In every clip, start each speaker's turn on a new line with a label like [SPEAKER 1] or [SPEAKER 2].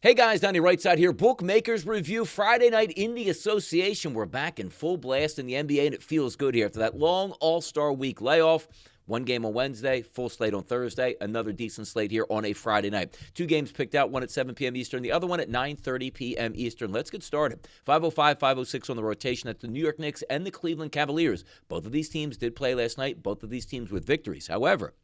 [SPEAKER 1] Hey guys, Donnie RightSide here. Bookmakers review Friday night in the association. We're back in full blast in the NBA, and it feels good here after that long All-Star Week layoff. One game on Wednesday, full slate on Thursday, another decent slate here on a Friday night. Two games picked out, one at 7 p.m. Eastern, the other one at 9:30 p.m. Eastern. Let's get started. 5:05, 5:06 on the rotation. That's the New York Knicks and the Cleveland Cavaliers. Both of these teams did play last night, both of these teams with victories. However,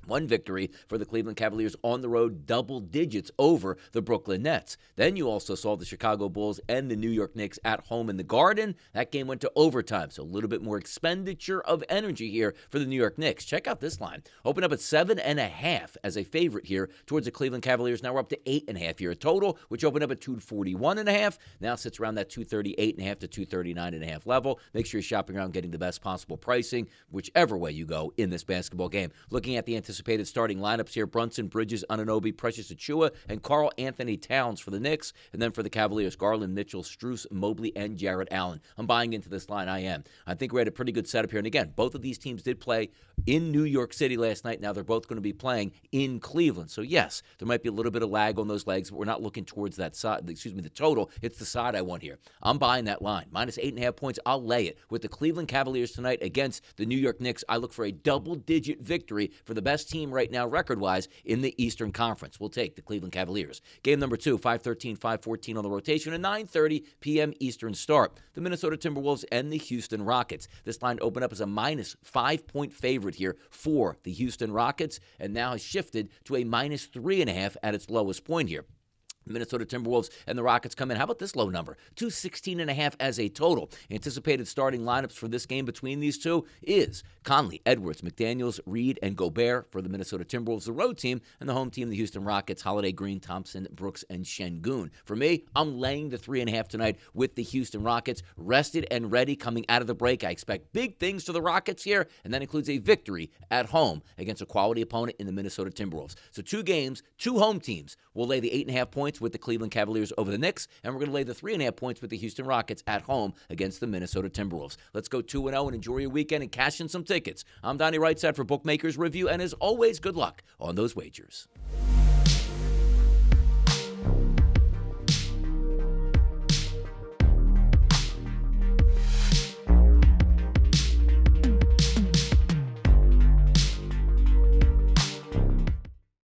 [SPEAKER 1] one victory for the Cleveland Cavaliers on the road, double digits over the Brooklyn Nets. Then you also saw the Chicago Bulls and the New York Knicks at home in the Garden. That game went to overtime, so a little bit more expenditure of energy here for the New York Knicks. Check out this line. Open up at 7.5 as a favorite here towards the Cleveland Cavaliers. Now we're up to 8.5 here. A total, which opened up at 241.5, now sits around that 238.5 to 239.5 level. Make sure you're shopping around getting the best possible pricing, whichever way you go in this basketball game. Looking at the anticipated starting lineups here: Brunson, Bridges, Anunoby, Precious Achiuwa, and Karl Anthony Towns for the Knicks. And then for the Cavaliers, Garland, Mitchell, Strus, Mobley, and Jarrett Allen. I'm buying into this line. I am. I think we had a pretty good setup here. And again, both of these teams did play in New York City last night. Now they're both going to be playing in Cleveland. So yes, there might be a little bit of lag on those legs, but we're not looking towards that side. The total. It's the side I want here. I'm buying that line. Minus 8.5 points. I'll lay it with the Cleveland Cavaliers tonight against the New York Knicks. I look for a double-digit victory for the best team right now, record-wise, in the Eastern Conference. We'll take the Cleveland Cavaliers. Game number 2, 5:13, 5:14 on the rotation, a 9:30 p.m. Eastern start. The Minnesota Timberwolves and the Houston Rockets. This line opened up as a minus 5-point favorite here for the Houston Rockets, and now has shifted to a minus 3.5 at its lowest point here. Minnesota Timberwolves and the Rockets come in. How about this low number? 216.5 as a total. Anticipated starting lineups for this game between these two is Conley, Edwards, McDaniels, Reed, and Gobert for the Minnesota Timberwolves, the road team, and the home team, the Houston Rockets, Holiday, Green, Thompson, Brooks, and Şengün. For me, I'm laying the 3.5 tonight with the Houston Rockets, rested and ready coming out of the break. I expect big things for the Rockets here, and that includes a victory at home against a quality opponent in the Minnesota Timberwolves. So two games, two home teams. We'll lay the 8.5 points with the Cleveland Cavaliers over the Knicks, and we're going to lay the 3.5 points with the Houston Rockets at home against the Minnesota Timberwolves. Let's go 2-0 and enjoy your weekend and cash in some tickets. I'm Donnie RightSide for Bookmakers Review, and as always, good luck on those wagers.